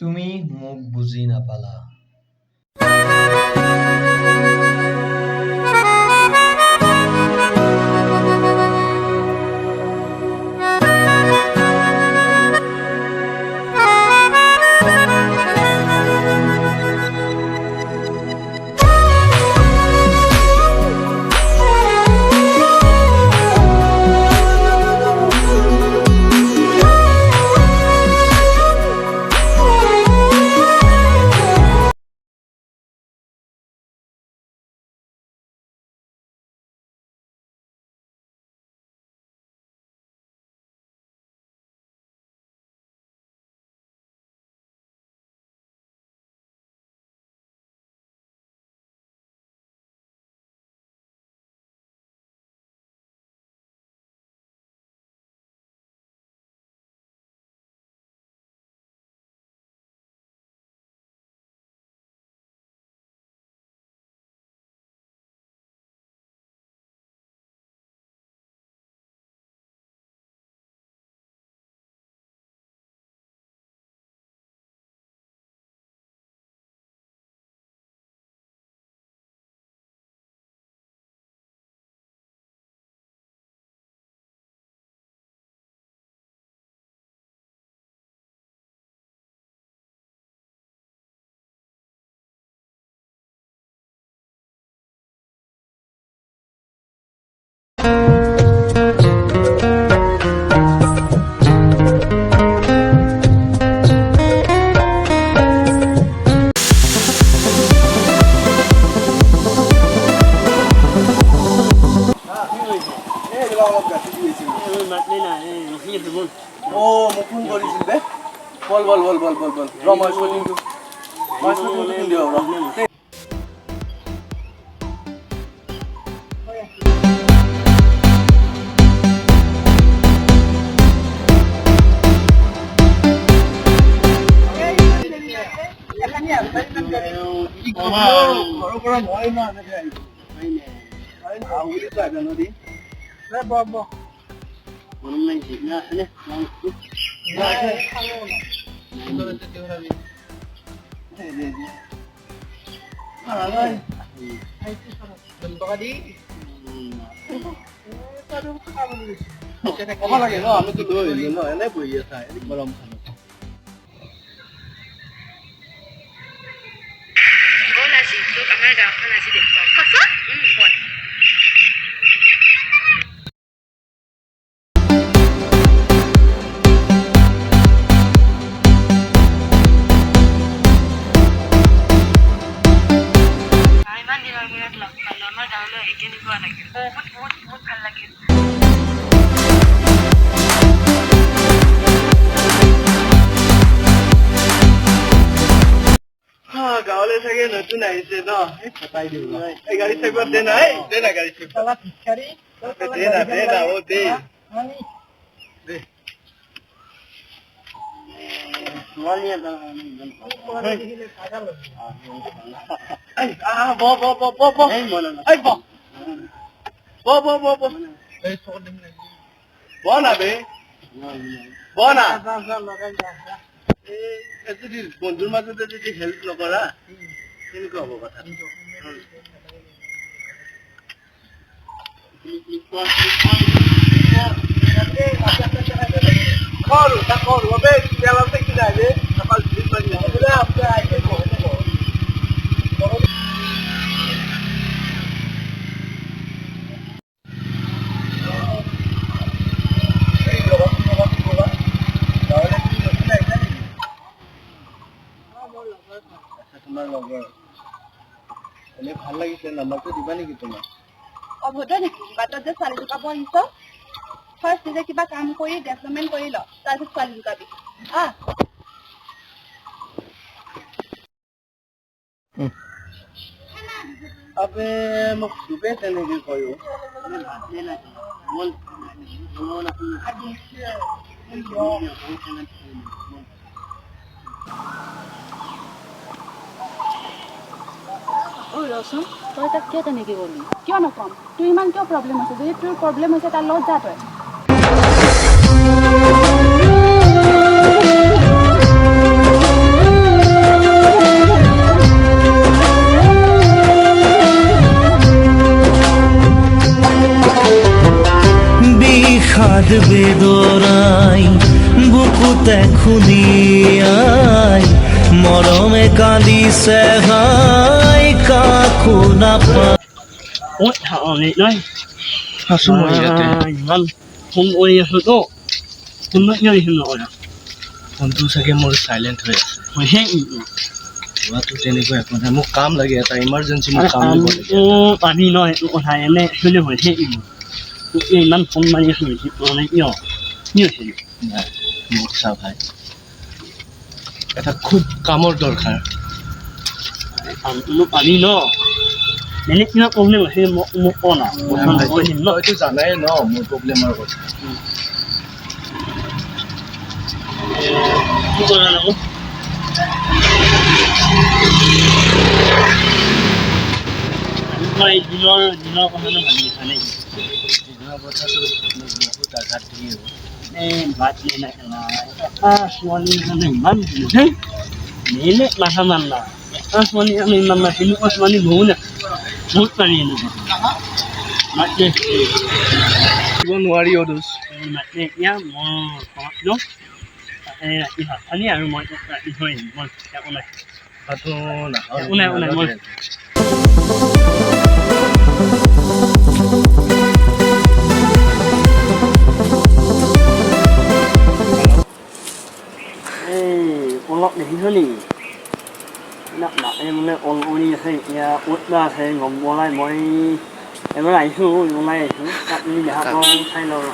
তুমি মোক বুজি নাপালা। বন্ধুৰ মাজতে যদি হেল্প নকৰা কেনেকুৱা হ'ব কথা ভাল লাগিছে নাম্বাৰটো দিবা নেকি তোমাৰ অভদ্ৰ নেকি বাটত যে ছোৱালী জোকাব আহিছ ফাৰ্ষ্ট নিজে কিবা কাম কৰি ডেভেলপমেণ্ট কৰি ল তাৰপিছত ছোৱালী জোকাবি আবে মোক সুবে তেনেকে কয়ো ৰচোন তই তাক কিয় তেনেকৈ ক'লি কিয় নক'ম তোৰ ইমান কিয় প্ৰব্লেম আছে যদি তোৰ প্ৰব্লেম হৈছে তাৰ লগত যা তই শুনি আই মৰমে কান্দিছে ভাই কাকো নাপায় Ủa, thằng này nói আছো মই ইয়াতে ইমান ফোন কৰি আছো তো ফোন কিয় দিছিল নকৰা ফোনটো চাগে মোৰ চাইলেণ্ট হৈ আছে হৈছে হোৱাটো তেনেকুৱা একো নাই মোক কাম লাগে এটা ইমাৰ্জেঞ্চি মোক কাম লাগে পাবি ন সেইটো কথা এনে চলি হৈছে ইমান ফোন মাৰি আছো মানে কিয় কি হৈছে নাই মোক চা ভাই এটা খুব কামৰ দৰকাৰ কামটো পাবি ন এনে কিবা প্ৰব্লেম হৈছে মোক ক না কৈ দিম ন তইতো জানাই ন মোৰ প্ৰব্লেমৰ কথা কি কৰা লাগো মই দিনৰ কথাটো ভাবি আছা নেকি দিনৰ কথাটো মোক বহুত আঘাত দিয়ে এই ভাত নাই ছোৱালী মানে ইমান বুজে মেলে মাথা মান না ছোৱালী আমি ইমান না তেনেকুৱা ছোৱালী বহুত আছে বহুত পাৰি এনেকুৱা মাতে দিব নোৱাৰি অদোষ মাতে এতিয়া মই ঘৰত যাওঁ তাতে ৰাতি ভাত খালি আৰু মই ৰাতি থৈ আহিম মই একো নাই কথাটো একো নাই মই অলপ দেখিছ নেকি নাকে মানে অলপৰি আছে এতিয়া ক'ত বা আছে গম পোৱা নাই মই এবাৰ আহিছোঁ ওলাই আহিছোঁ তাত তুমি দেখা পাওঁ চাই লওঁ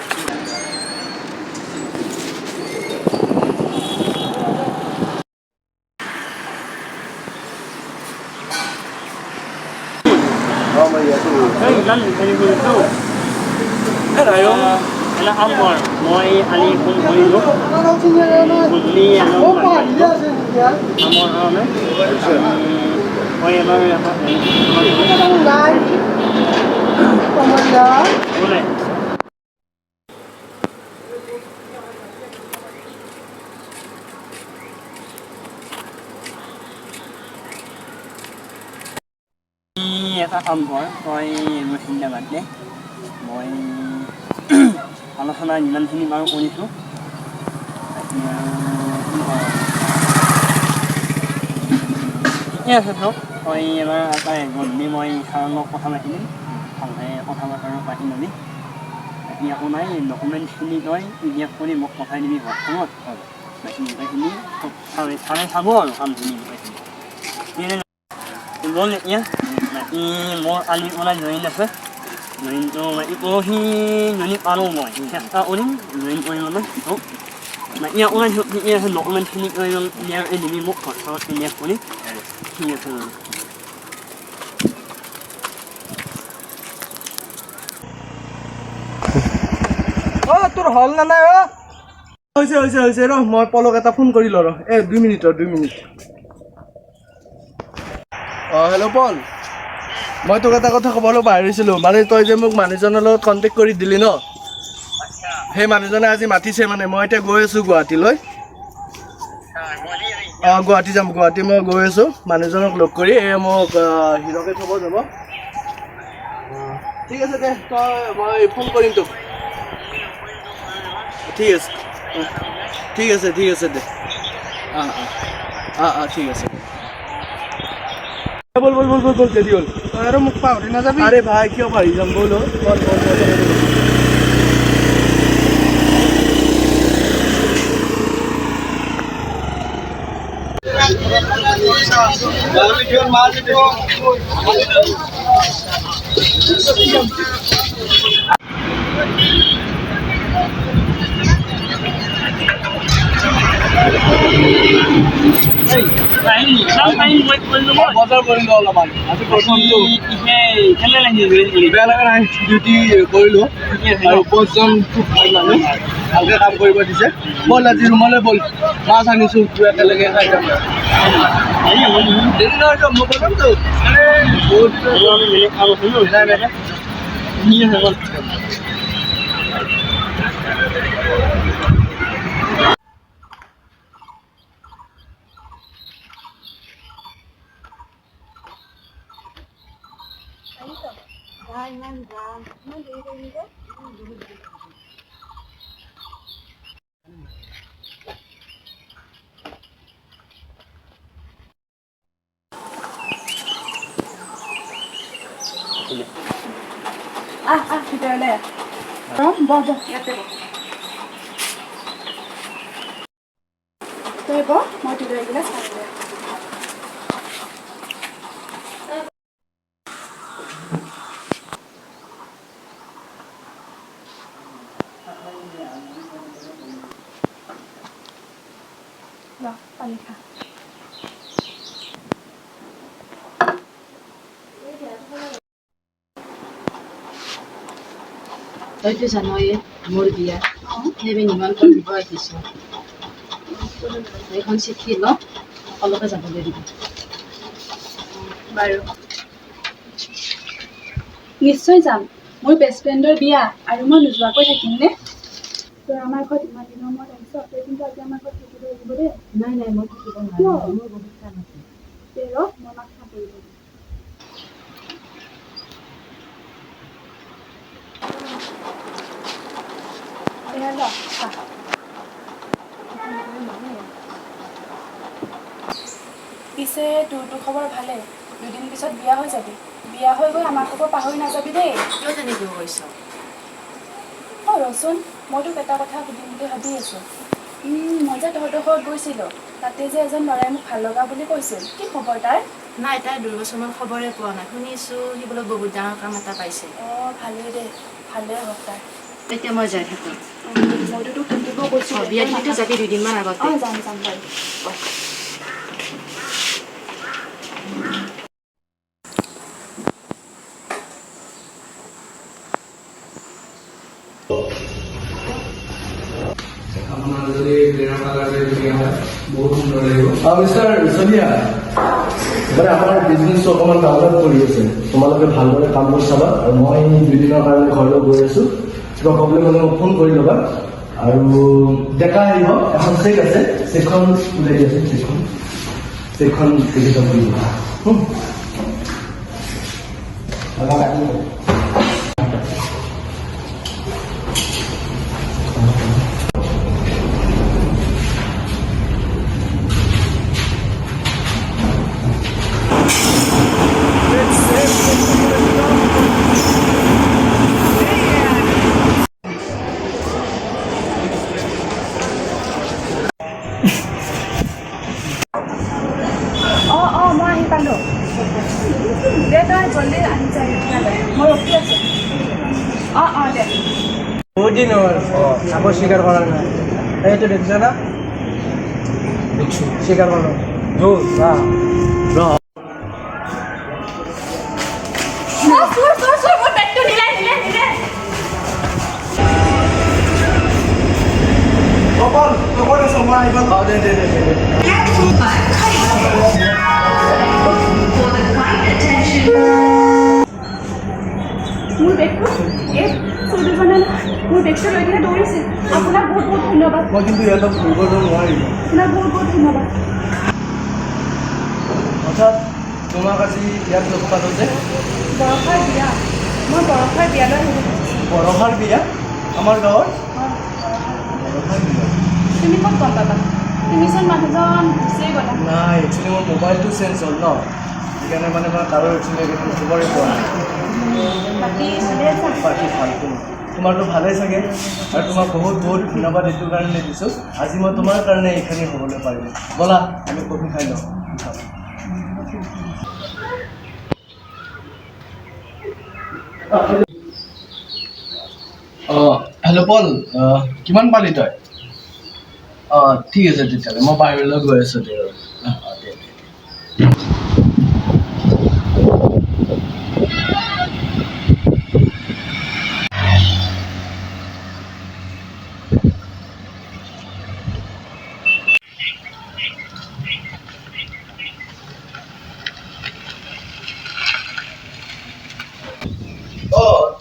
মই ইয়াতে ইমান বিচাৰি কৰিছোঁ এটা কাম কৰ মই আজি ফোন কৰিলোঁ গধূলি কামৰ কাৰণে মই এবাৰ কোনে এটা কাম কৰ তই মোৰ চিন্তা বাদ দে মই আলোচনা যিমানখিনি বাৰু কৰিছোঁ ঠিকে আছে চব তই এবাৰ এটা গধূলি মই ছাৰৰ লগত কথা পাতি দিম ভালকৈ কথা বতৰা পাতি ল'বি বাকী একো নাই ডকুমেণ্টছখিনি তই পিডিএফ কৰি মোক পঠাই দিবি হোৱাটছএপত বাকী গোটেইখিনি চাৰে চাব আৰু কামখিনি গ'ল এতিয়া বাকী মোৰ কালিৰ পৰা জইন আছে জইনটো বাকী পৰহি যদি পাৰোঁ মই চেষ্টা কৰিম জইন কৰিবলৈ বাকী আপোনাৰ ঠিকে আছে ডকুমেণ্টখিনি ক্লিয়াৰকৈ দিবি মোক হোৱাটছএপত ক্লিয়াৰ কৰি ঠিক আছে তোৰ হল না নাই হৈছে ৰ মই পলক এটা ফোন কৰি ল ৰ 2 মিনিট হেল্ল' পল মই তোক এটা কথা ক'বলৈ পাহৰিছিলোঁ মানে তই যে মোক মানুহজনৰ লগত কণ্টেক্ট কৰি দিলি ন সেই মানুহজনে আজি মাতিছে মানে মই এতিয়া গৈ আছোঁ গুৱাহাটীলৈ গুৱাহাটী মই গৈ আছোঁ মানুহজনক লগ কৰি মোক হিৰকে থ'ব যাব ঠিক আছে দে তই মই ফোন কৰিম তোক ঠিক আছে দে ঠিক আছে বল দেৰি হ'ল তই আৰু মোক পাহৰি নাযাবি আৰে ভাই কিয় পাহৰি যাম বল বজাৰ কৰিলোঁ অলপমান আজি প্ৰথমটো কেনে লাগিল বেয়া লগা নাই ডিউটি কৰিলোঁ আৰু বছজন খুব ভাল মানুহ ভালকৈ কাম কৰিব দিছে ব'ল আজি ৰুমলৈ ব'ল মাছ আনিছোঁ একেলগে খাই যাম দেৰি নহয় মই বনামতো বহুত ভিতৰলৈ বহ ইয়াতে বহ তই বহ মই ভিতৰত গ'লে চাই দে পানী খা তইতো জানয়ে মোৰ বিয়া সেইবাবে নিমন্ত্ৰণ দিব আহিছোঁ এইখন চিঠি ল সকলোকে যাবলৈ দিব বাৰু নিশ্চয় যাম মোৰ বেষ্ট ফ্ৰেণ্ডৰ বিয়া আৰু মই নোযোৱাকৈ থাকিমনে তই আমাৰ ঘৰত ইমান দিনৰ মূৰত আহিছ তই কিন্তু আজি আমাৰ ঘৰত থাকিব লাগিব দেই নাই নাই মই থাকিব নোৱাৰিম মোৰ বহুত কাম আছে মই মাক খাব লাগিব পিছে তোৰতো খবৰ ভালে দুদিন পিছত বিয়া হৈ যাবি বিয়া হৈ গৈ আমাৰ খবৰ পাহৰি নাযাবি দেই কিয় তেনেকৈ কৈছ ৰচোন মই তোক এটা কথা সুধিম বুলি ভাবি আছোঁ মই যে তহঁতৰ ঘৰত গৈছিলোঁ তাতে যে এজন ল'ৰাই মোক ভাল লগা বুলি কৈছিল কি খবৰ তাৰ নাই তাই দুৰ্বছৰমান খবৰে পোৱা নাই শুনিছোঁ সি বোলে বহুত ডাঙৰ কাম এটা পাইছে ভালেই দে ভালেই হওক তাৰ এতিয়া মই যাই থাকোঁ মইতো তোক সুধিব কৈছোঁ বিয়াখিনিতো যাবি দুদিনমান আগতে যাম বাৰু আপোনাৰ যদি প্ৰেৰণা কালাৰটো দিয়া হয় বহুত সুন্দৰ লাগিব মিষ্টাৰ চলিয়া মানে আমাৰ বিজনেছটো অকণমান ডাউনত কৰি আছে তোমালোকে ভালদৰে কাম কৰি চাবা আৰু মই 2 দিনৰ কাৰণে ঘৰলৈ গৈ আছোঁ কিবা প্ৰব্লেম হ'লে মোক ফোন কৰি ল'বা আৰু ডেকা আহিব এখন চেক আছে চেকখন ওলাই দিয়াচোন চেকখন টিকেটত দি দিবা মই আহি পালোঁ দে তই জল্দি আহি যাবি মই ৰখি আছোঁ দে বহুত দিন হ'ল আকৌ স্বীকাৰ কৰা নাই এইটো দেখিছা না স্বীকাৰ কৰোঁ মোৰ পেটটো নিলে মোৰ বেগটো মোৰ বেগটো লৈ কিনে দৌৰিছিল আপোনাক বহুত বহুত ধন্যবাদ মই কিন্তু ইহঁতক ফুৰিব নোৱাৰিম আপোনাক বহুত বহুত ধন্যবাদ অৰ্থাৎ তোমাক আজি ইয়াত লগ পালোঁ যে বৰষাৰ বিয়া মই বৰষাৰ বিয়ালৈ আহিব বৰষাৰ বিয়া আমাৰ গাঁৱত তুমি ক'ত গম পাবা তুমিচোন মানুহজন গুচিয়ে গ'লা নাই একচুৱেলি মোৰ মোবাইলটো চেঞ্জ হ'ল ন সেইকাৰণে মানে মই কাৰো একচুৱেলি খবৰে পোৱা নাই বাকী ভালে আছা বাকী ভালটো তোমাৰতো ভালেই চাগে আৰু তোমাক বহুত বহুত ধন্যবাদ এইটো কাৰণে দিছোঁ আজি মই তোমাৰ কাৰণে এইখিনি হ'বলৈ পাৰিলোঁ ব'লা আমি কফি খাই লওঁ হেল্ল' পল কিমান পালি তই ঠিক আছে তেতিয়াহ'লে মই বাহিৰলৈ গৈ আছোঁ দে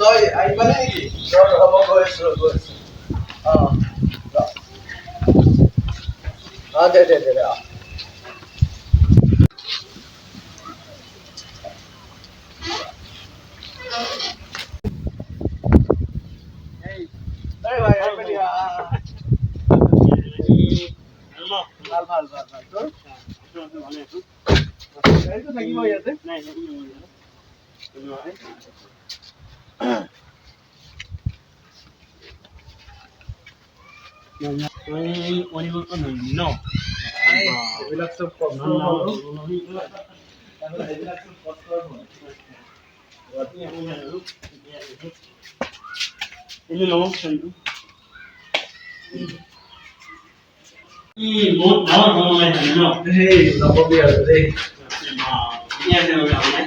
তই আহিবানে নেকি মই গৈ আছোঁ দে ভাল তোৰ থাকিব ইয়াতে এইবিলাক চব কষ্টৰ ফল এইবিলাক চব কষ্টৰ ফল ini nomor satu. Ini mau nawar macam mana? সেই নকবি আৰু দেই Ini ada apa?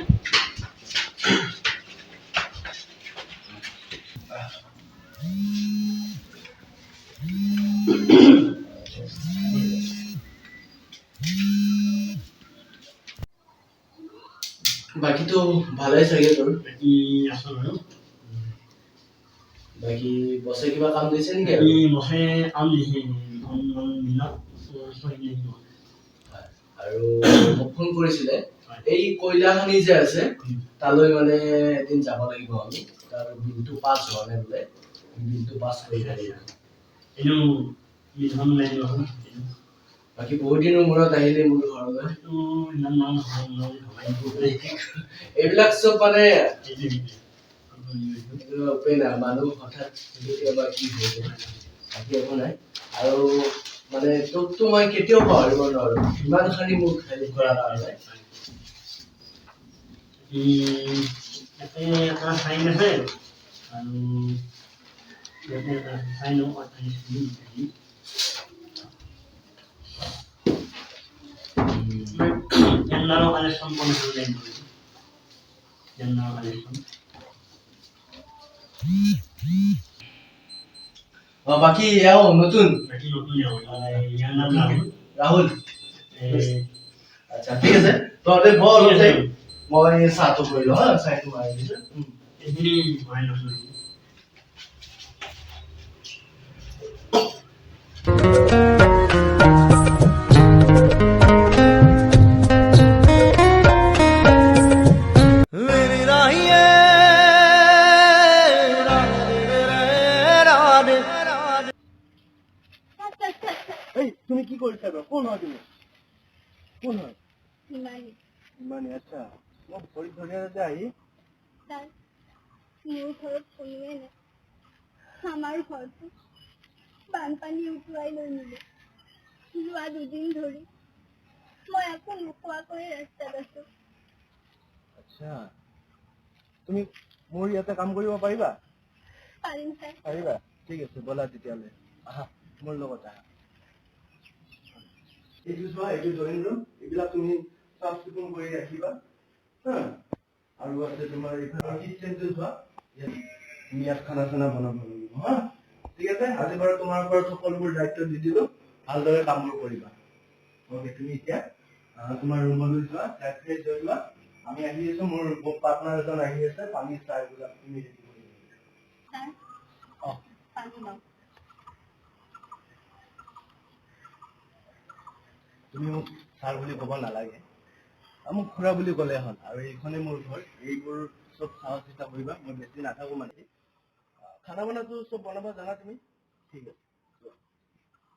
বাকীটো ভালেই চাগে তোৰ Ini asal mana? বাকী বছে কিবা কাম দিছে নেকি Ini masih ambil minat. আৰু মোক ফোন কৰিছিলে এই কয়লাখনি যে আছে তালৈ মানে এদিন যাব লাগিব আমি তাৰ বিলটো পাছ হোৱা নাই বোলে বিলটো পাছ কৰি লাগিব Ini minat mana? বাকী বহুত দিনৰ মূৰত আহিলে মোৰ ঘৰলৈ Itu nama এইবিলাক চব মানে পেনা মানুহ হঠাৎ কেতিয়াবা কি হৈ যায় বাকী একো নাই আৰু মানে তোকতো মই কেতিয়াও পাহৰিব নোৱাৰো ইমানখিনি মোক হেল্প কৰাৰ কাৰণে Ini apa sign ada? Lalu dia sign apa ini? Yang naruh ada sampun lain dulu. Yang naruh ada sampun. বাকী এয়াও নতুন Berarti notun yang naruh. Rahul Eh, আচ্ছা ঠিক আছে তহঁতে বল দেই মই চাহটো কৰি লওঁ হা চাহটো মাৰি দিছোঁ ini main notun. এই তুমি কি কৰিছা কোন হয় তুমি কোন হয় ইমানে ইমানে আচ্ছা মোক ভৰি ধৰিয়াতে আহি তাই মোৰ ঘৰত কোনোৱে নাই আমাৰ ঘৰটো বানপানী উটুৱাই লৈ নিলে যোৱা দুদিন ধৰি মই একো নোখোৱাকৈ ৰাস্তাত আছো আচ্ছা তুমি মোৰ ইয়াতে কাম কৰিব পাৰিবা পাৰিম ছাৰ পাৰিবা ঠিক আছে ব'লা তেতিয়াহ'লে আহা মোৰ লগত আহা এইটো চোৱা এইটো ড্ৰয়িং ৰুম এইবিলাক তুমি চাফ চিকুণ কৰি ৰাখিবা হা আৰু আছে তোমাৰ এইফালে কিটচেনটো চোৱা তুমি ইয়াত খানা চানা বনাব লাগিব হা ঠিক আছে আজি বাৰু তোমাৰ ওপৰত সকলোবোৰ দায়িত্ব দি দিলো ভালদৰে কামবোৰ কৰিবা অ'কে তুমি এতিয়া তোমাৰ ৰুমলৈ যোৱা ফ্ৰেছ হৈ লোৱা আমি আহি আছো মোৰ পাৰ্টনাৰ এজন আহি আছে পানী চাই বিলাক তুমি ৰেডি কৰি ছাৰ অ পানী লওঁ তুমি মোক ছাৰ বুলি ক'ব নালাগে মোক খুৰা বুলি ক'লে হ'ল আৰু এইখনেই মোৰ ঘৰ এইবোৰ চব চোৱা চিতা কৰিবা মই বেছি নাথাকো মানে খানা বনাটো চব বনাব জানা তুমি ঠিক আছে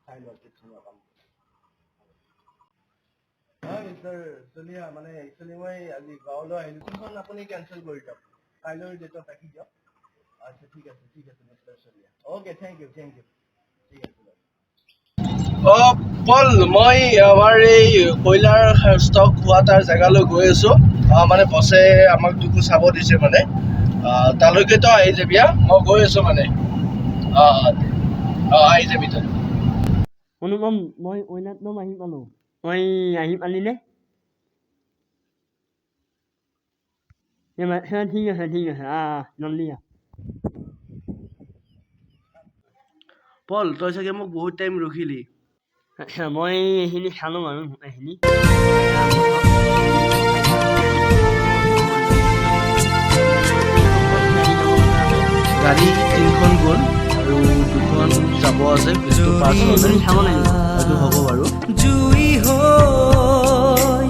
চাই লোৱা কিটচেনৰ কাম হয় মিষ্টাৰ চলিহা মানে একচুৱেলি মই আজি গাঁৱলৈ আহিলোঁ কোনখন আপুনি কেঞ্চেল কৰি দিয়ক কাইলৈ ডেটত ৰাখি দিয়ক আচ্ছা ঠিক আছে mister Chaliha okay thank you ঠিক আছে পল মই আমাৰ এই কয়লাৰ ষ্টক হোৱা তাৰ জেগালৈ গৈ আছো মানে বছে আমাক দুকু চাব দিছে মানে তালৈকেতো আহি যাবি মই গৈ আছো মানে আহি যাবি তই অনুপম, মই অইনাত নাম আহি পালো. মই আহি পালিনে? ঠিক আছে জলদি আহ পল তই চাগে মোক বহুত টাইম ৰখিলি আচ্ছা মই এইখিনি চালো আৰু এইখিনি গাড়ী 3খন গ'ল আৰু 2খন যাব আছে পিছটো পাছ হ'লে চাব লাগিব সেইটো হ'ব বাৰু জুই হৈ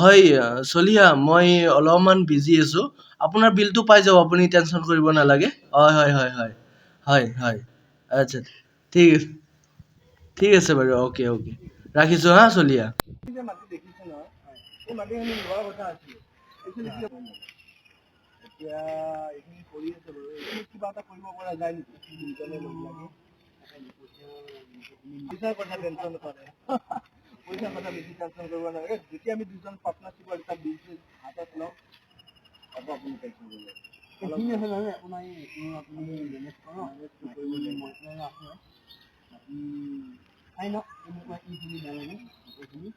হয় চলিহা মই অলপমান বিজি আছো আপোনাৰ বিলটো পাই যাব আপুনি টেনশ্যন কৰিব নালাগে হয় আচ্ছা ঠিক আছে বাৰু অ'কে ৰাখিছোঁ হা চলিয়া। মাটি দেখিছে নহয় এই মাটিখিনি লোৱাৰ কথা আছিলে এতিয়া এইখিনি কৰি আছে বাৰু এইখিনি কিবা এটা কৰিব পৰা যায় নেকি পইচাৰ কথা টেনশ্যন নকৰে পইচাৰ কথা বেছি টেনশ্যন কৰিব নালাগে যেতিয়া আমি দুজন পাৰ্টনাৰশ্বিপৰ এটা বিজনেছ হাতত লওঁ আকৌ আপুনি টেনশ্যন কৰিব এইখিনি আছে নহয় আপোনাৰ এইখিনি আপুনি মেনেজ কৰক কৰিব লাগিব আছে চাই লওক এনেকুৱা এইখিনি নালাগে এইখিনি